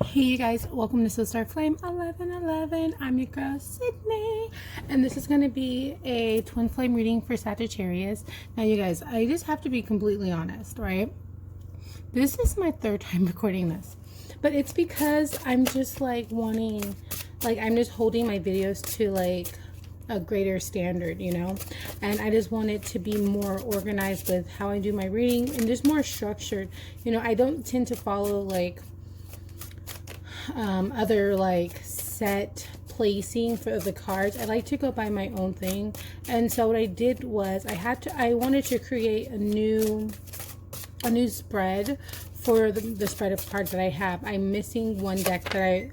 Hey you guys, welcome to Star Flame 1111. I'm your girl Sydney, and this is going to be a twin flame reading for Sagittarius. Now you guys, I just have to be completely honest, right? This is my third time recording this, but it's because I'm just like wanting, like I'm just holding my videos to like a greater standard, you know, and I just want it to be more organized with how I do my reading and just more structured. You know, I don't tend to follow like other like set placing for the cards. I like to go by my own thing, and so what I did was I wanted to create a new spread for the spread of cards that I have. I'm missing one deck that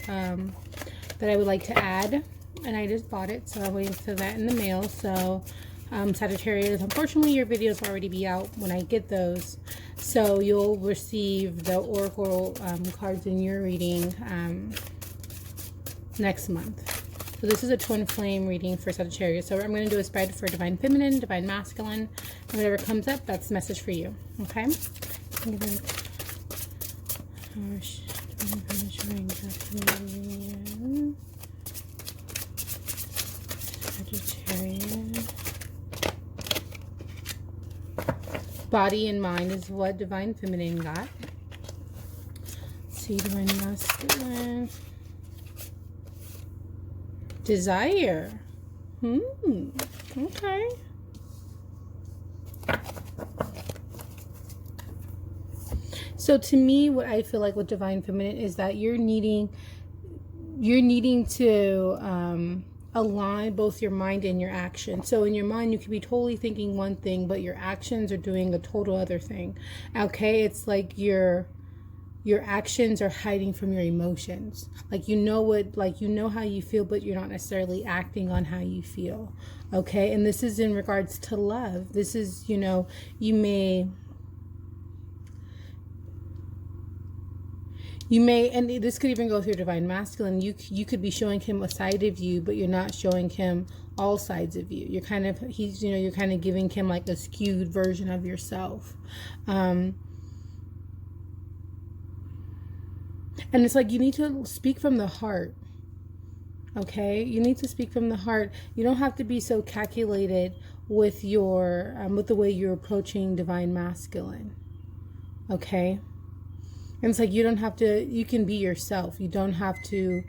I would like to add, and I just bought it, so I'm waiting for that in the mail. So Sagittarius, unfortunately your videos will already be out when I get those, so you'll receive the oracle cards in your reading next month. So this is a twin flame reading for Sagittarius. So I'm going to do a spread for divine feminine, divine masculine, and whatever comes up, that's the message for you. Okay, Sagittarius. Body and mind is what divine feminine got. Let's see, divine masculine. Desire. Okay. So to me, what I feel like with divine feminine is that you're needing to align both your mind and your action. So in your mind, you could be totally thinking one thing, but your actions are doing a total other thing. Okay, it's like your actions are hiding from your emotions. Like you know how you feel, but you're not necessarily acting on how you feel. Okay, and this is in regards to love. This is, you know, you may, and this could even go through divine masculine. You could be showing him a side of you, but you're not showing him all sides of you. You're kind of you're kind of giving him like a skewed version of yourself. And it's like you need to speak from the heart. Okay, you need to speak from the heart. You don't have to be so calculated with your with the way you're approaching divine masculine. Okay. And it's like you don't have to, you can be yourself. You don't have to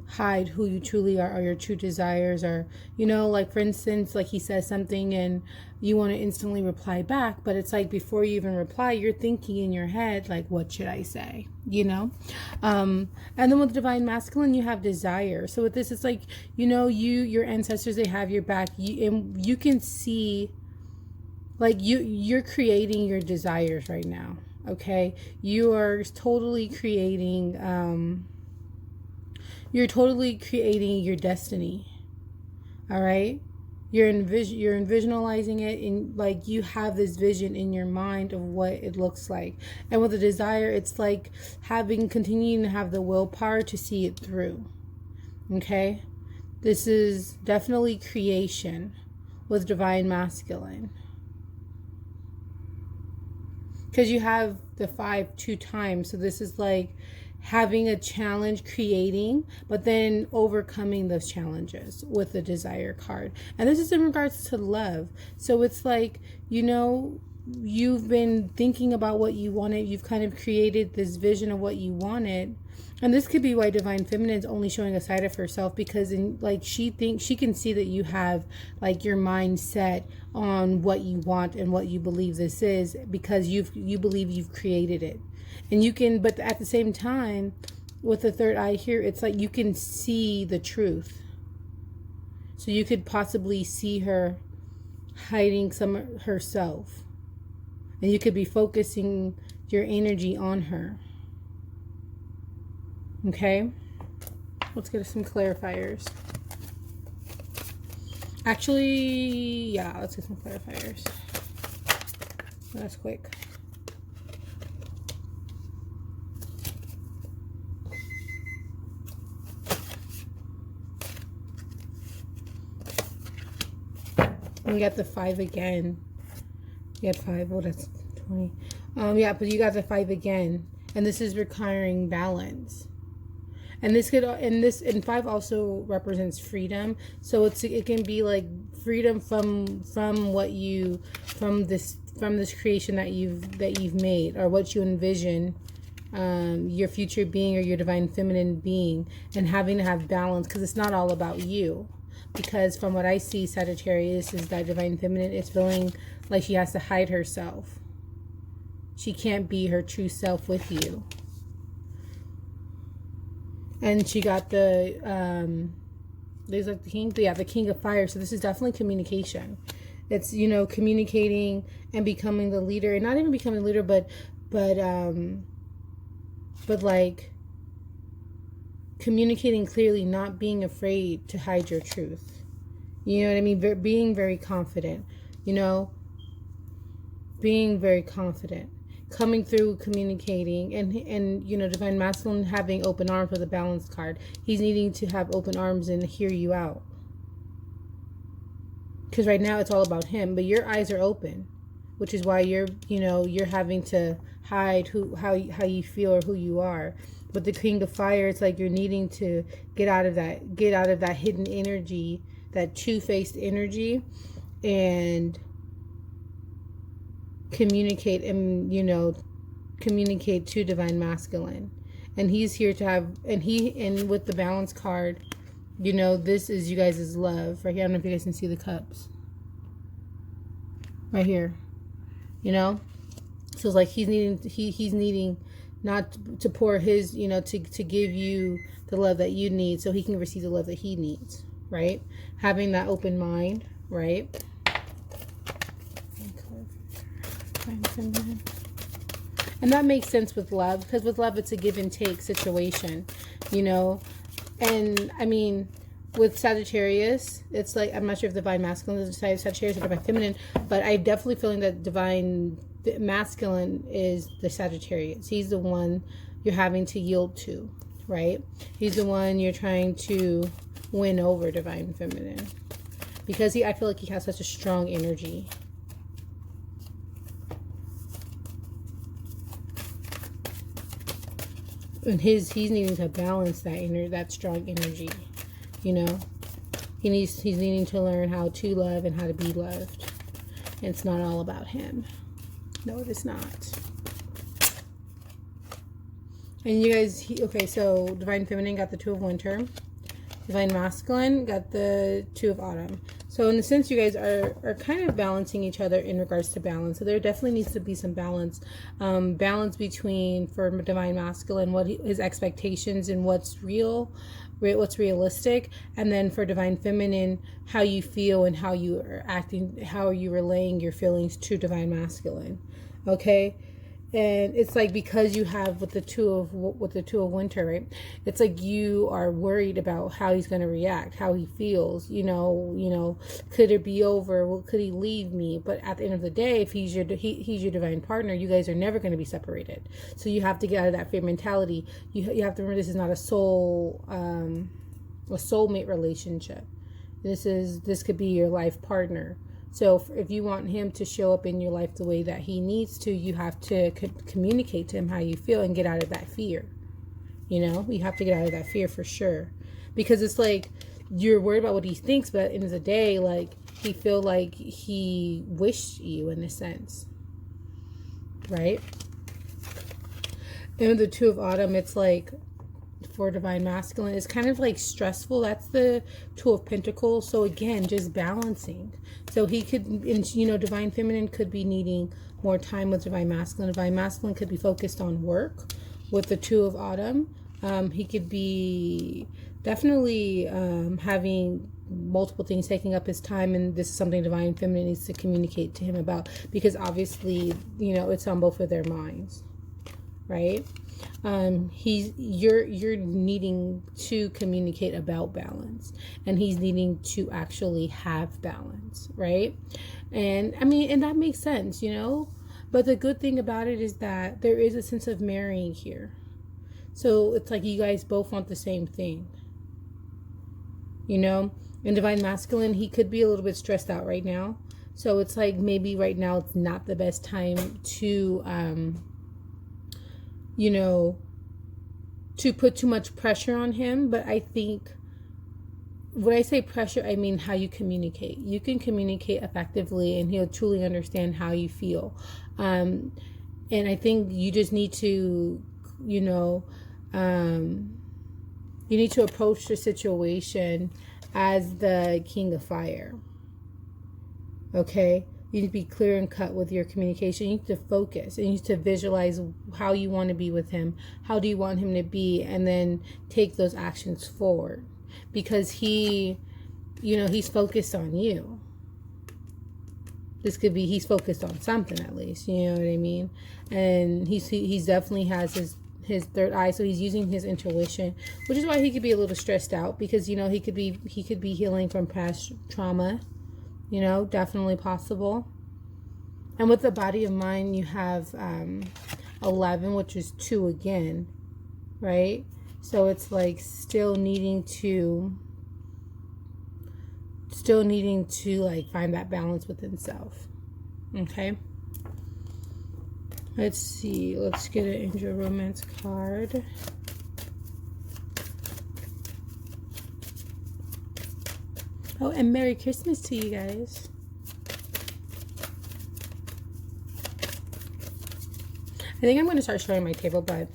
hide who you truly are or your true desires, or, you know, like for instance, like he says something and you want to instantly reply back, but it's like before you even reply, you're thinking in your head, like, what should I say? You know? And then with divine masculine, you have desire. So with this, it's like, you know, your ancestors, they have your back. And you can see, like, you're creating your desires right now. Okay, you are totally creating your destiny. All right, you're envisionalizing it, and like you have this vision in your mind of what it looks like. And with the desire, it's like continuing to have the willpower to see it through. Okay, this is definitely creation with divine masculine. Because you have the 5 2 times. So this is like having a challenge, creating, but then overcoming those challenges with the desire card. And this is in regards to love. So it's like, you know, you've been thinking about what you wanted. You've kind of created this vision of what you wanted. And this could be why divine feminine is only showing a side of herself, because she thinks she can see that you have like your mind set on what you want and what you believe this is, because you believe you've created it. And you can, but at the same time, with the third eye here, it's like you can see the truth. So you could possibly see her hiding some of herself, and you could be focusing your energy on her. Okay, let's get some clarifiers. Actually, yeah, let's get some clarifiers. That's quick. We got the 5 again. You had 5. Oh, that's 20. Yeah, but you got the 5 again. And this is requiring balance. And this could, and 5 also represents freedom. So it can be like freedom from what you, from this creation that you've made, or what you envision, your future being, or your divine feminine being, and having to have balance, because it's not all about you. Because from what I see, Sagittarius, is that divine feminine is feeling like she has to hide herself. She can't be her true self with you. And she got the, there's like the king, the king of fire. So this is definitely communication. It's, you know, communicating and becoming the leader, and not even becoming the leader, but like communicating clearly, not being afraid to hide your truth. You know what I mean? Being very confident, you know, being very confident. Coming through, communicating, and you know, divine masculine having open arms with a balance card. He's needing to have open arms and hear you out, because right now it's all about him, but your eyes are open, which is why you're having to hide how you feel or who you are. But the king of fire, it's like you're needing to get out of that hidden energy, that two-faced energy, and communicate, and communicate to divine masculine. And he's here to have, and with the balance card, this is you guys' love right here. I don't know if you guys can see the cups right here, so it's like he's needing not to pour his, to give you the love that you need, so he can receive the love that he needs, right? Having that open mind, right? And that makes sense with love, because with love it's a give and take situation, and I mean with Sagittarius, it's like, I'm not sure if divine masculine is Sagittarius or divine feminine, but I'm definitely feeling that divine masculine is the Sagittarius. He's the one you're having to yield to, right? He's the one you're trying to win over, divine feminine, because I feel like he has such a strong energy. And he's needing to balance that strong energy, He's needing to learn how to love and how to be loved. And it's not all about him. No, it is not. And you guys, okay, so divine feminine got the 2 of winter. Divine masculine got the 2 of autumn. So in a sense, you guys are kind of balancing each other in regards to balance. So there definitely needs to be some balance. Balance between, for divine masculine, what his expectations and what's real, what's realistic. And then for divine feminine, how you feel and how you are acting, how are you relaying your feelings to divine masculine. Okay? And it's like, because you have with the two of winter, right? It's like you are worried about how he's going to react, how he feels, could it be over? Well, could he leave me? But at the end of the day, if he's your divine partner, you guys are never going to be separated. So you have to get out of that fear mentality. You have to remember, this is not a soulmate relationship. This could be your life partner. So if you want him to show up in your life the way that he needs to, you have to communicate to him how you feel and get out of that fear. You have to get out of that fear for sure. Because it's like you're worried about what he thinks, but at the end of the day, like, he feel like he wished you in a sense. Right? And with the 2 of autumn, it's like, for divine masculine, it's kind of like stressful. That's the 2 of pentacles. So again, just balancing. So he could, divine feminine could be needing more time with divine masculine. Divine masculine could be focused on work with the 2 of autumn. He could be definitely having multiple things taking up his time, and this is something divine feminine needs to communicate to him about, because obviously, it's on both of their minds, right? You're needing to communicate about balance, and he's needing to actually have balance, right? And I mean, and that makes sense, but the good thing about it is that there is a sense of marrying here. So it's like you guys both want the same thing, in divine masculine, he could be a little bit stressed out right now. So it's like, maybe right now it's not the best time to you know, to put too much pressure on him. But I think when I say pressure, I mean how you communicate. You can communicate effectively and he'll truly understand how you feel. And I think you just need to, you know, you need to approach the situation as the King of Fire. Okay? You need to be clear and cut with your communication. You need to focus. And you need to visualize how you want to be with him. How do you want him to be? And then take those actions forward. Because he, you know, he's focused on you. This could be, he's focused on something at least. You know what I mean? And he's definitely has his third eye, so he's using his intuition, which is why he could be a little stressed out, because, you know, he could be healing from past trauma. You know, definitely possible. And with the body of mind, you have 11, which is 2 again, right? So it's like still needing to like find that balance within self. Okay. Let's see. Let's get an angel romance card. Oh, and Merry Christmas to you guys. I think I'm going to start showing my table, but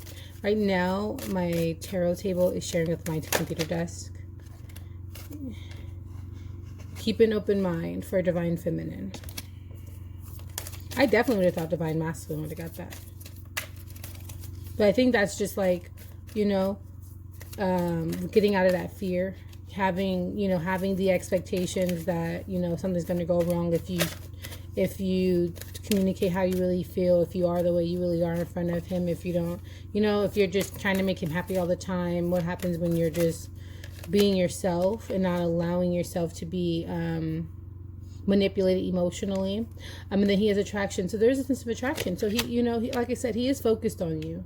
right now my tarot table is sharing with my computer desk. Keep an open mind for Divine Feminine. I definitely would have thought Divine Masculine would have got that. But I think that's just like, you know, getting out of that fear. Having the expectations that, you know, something's going to go wrong if you communicate how you really feel, if you are the way you really are in front of him, if you don't, you know, if you're just trying to make him happy all the time. What happens when you're just being yourself and not allowing yourself to be manipulated emotionally? And then he has attraction. So there's a sense of attraction. So he, you know, like I said, he is focused on you.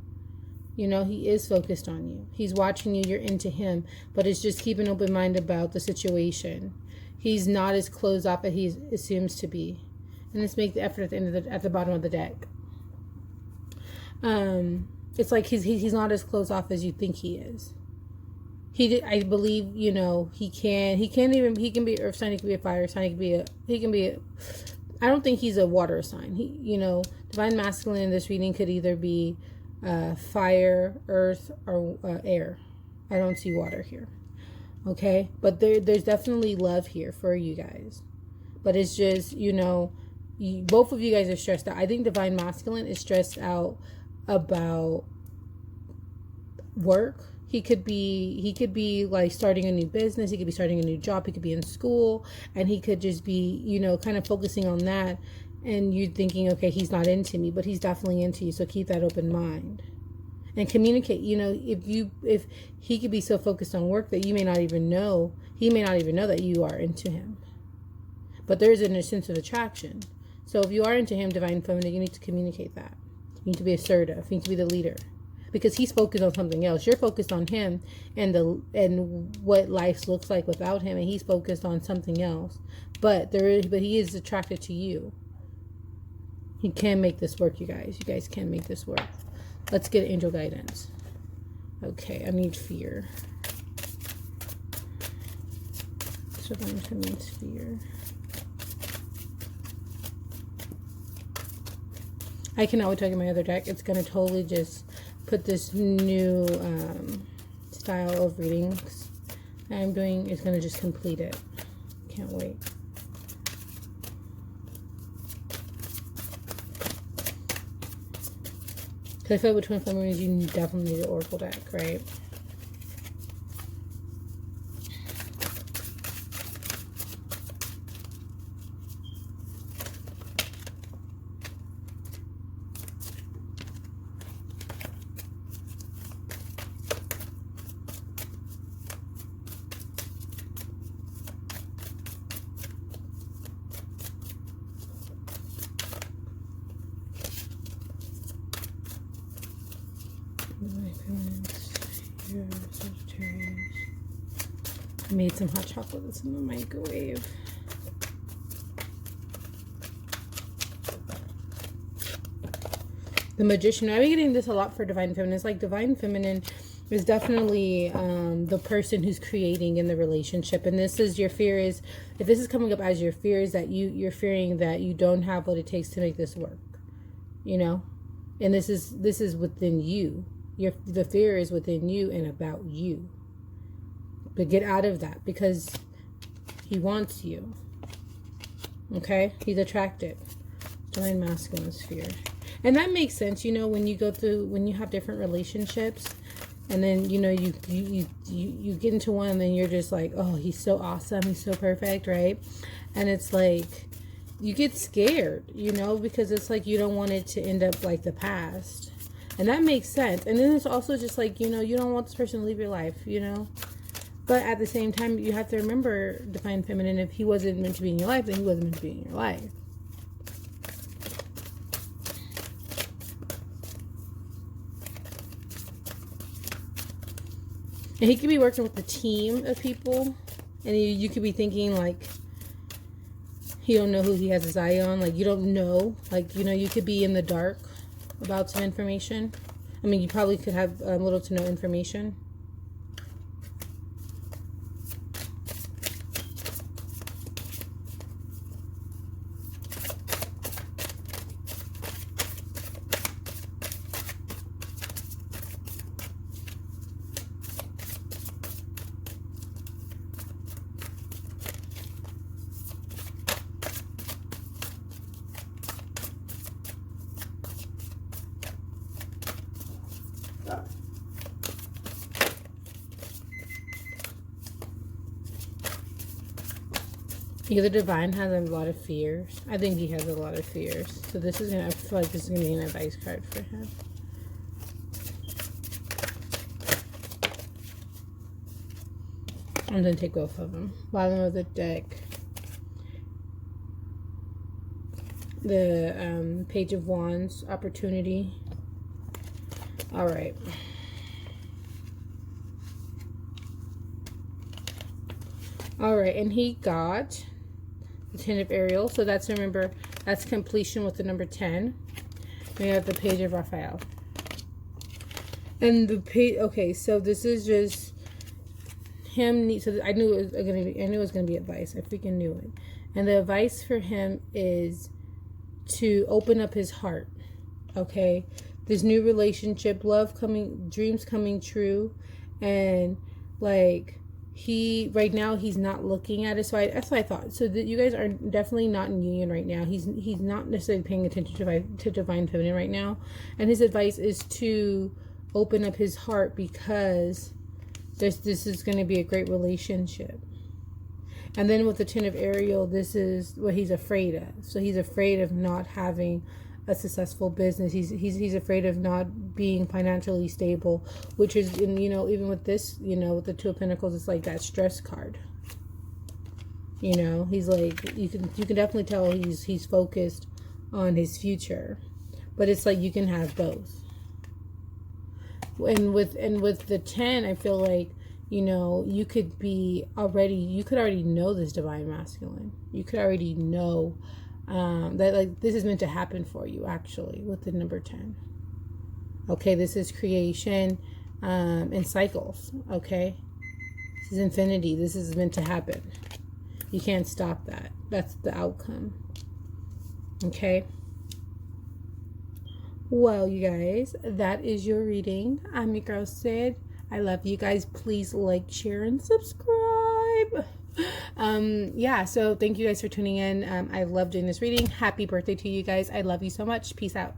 You know, he is focused on you. He's watching you. You're into him. But it's just keep an open mind about the situation. He's not as closed off as he assumes to be. And let's make the effort at the bottom of the deck. It's like he's not as closed off as you think he is. I believe, you know, he can be earth sign, he can be a fire sign, he can be a I don't think he's a water sign. He, you know, Divine Masculine in this reading could either be fire, earth, or air. I don't see water here. Okay, but there's definitely love here for you guys. But it's just, you know, both of you guys are stressed out. I think Divine Masculine is stressed out about work. He could be like starting a new business. He could be starting a new job. He could be in school, and he could just be, you know, kind of focusing on that. And you're thinking, okay, he's not into me, but he's definitely into you. So keep that open mind and communicate. You know, if he could be so focused on work that you may not even know, he may not even know that you are into him. But there is a sense of attraction. So if you are into him, Divine Feminine, you need to communicate that. You need to be assertive. You need to be the leader. Because he's focused on something else. You're focused on him and what life looks like without him, and he's focused on something else. But he is attracted to you. He can make this work, you guys. You guys can make this work. Let's get angel guidance. Okay, I need fear. So I'm going to need fear. I cannot wait to get my other deck. It's going to totally just put this new style of readings I'm doing. It's going to just complete it. Can't wait. Because I feel like with Twinflame readings, you definitely need an oracle deck, right? Sagittarius. I made some hot chocolate that's in the microwave. The Magician. I've been getting this a lot for Divine Feminine. It's like Divine Feminine is definitely the person who's creating in the relationship. And this is your fear is, if this is coming up as your fear, is that you're fearing that you don't have what it takes to make this work. You know? And this is within you. The fear is within you and about you. But get out of that, because he wants you. Okay? He's attracted. Divine Masculine Sphere. And that makes sense, you know, when you go through, when you have different relationships, and then, you know, you get into one, and then you're just like, oh, he's so awesome, he's so perfect, right? And it's like, you get scared, you know, because it's like you don't want it to end up like the past. And that makes sense. And then it's also just like, you know, you don't want this person to leave your life, you know. But at the same time, you have to remember, Divine Feminine, if he wasn't meant to be in your life, then he wasn't meant to be in your life. And he could be working with a team of people, and you could be thinking, like, he don't know who he has his eye on. Like, you don't know. Like, you know, you could be in the dark about some information. I mean, you probably could have little to no information. Either Divine has a lot of fears. I think he has a lot of fears. So this is I feel like this is gonna be an advice card for him. I'm gonna take both of them. Bottom of the deck. The Page of Wands, opportunity. All right. All right, and he got the 10 of Ariel. So that's, remember, that's completion with the number 10. We have the Page of Raphael. And the page, okay, so this is just him. So I knew it was gonna be advice. I freaking knew it. And the advice for him is to open up his heart. Okay, this new relationship, love coming, dreams coming true, and like, he right now he's not looking at it. So that's what I thought. So that you guys are definitely not in union right now. He's not necessarily paying attention to Divine Feminine right now. And his advice is to open up his heart, because this is going to be a great relationship. And then with the 10 of Ariel, this is what he's afraid of. So he's afraid of not having a successful business. He's afraid of not being financially stable, which is, you know, even with this, you know, with the 2 of Pentacles, it's like that stress card. You know, he's like, you can definitely tell he's focused on his future, but it's like you can have both. And with the 10, I feel like, you know, you could already know this Divine Masculine. You could already know that like this is meant to happen for you, actually, with the number 10. Okay, this is creation in cycles. Okay, this is infinity. This is meant to happen. You can't stop that. That's the outcome. Okay. Well, you guys, that is your reading. I'm your girl Sid. I love you guys. Please like, share, and subscribe. Yeah, so thank you guys for tuning in. I love doing this reading. Happy birthday to you guys. I love you so much. Peace out.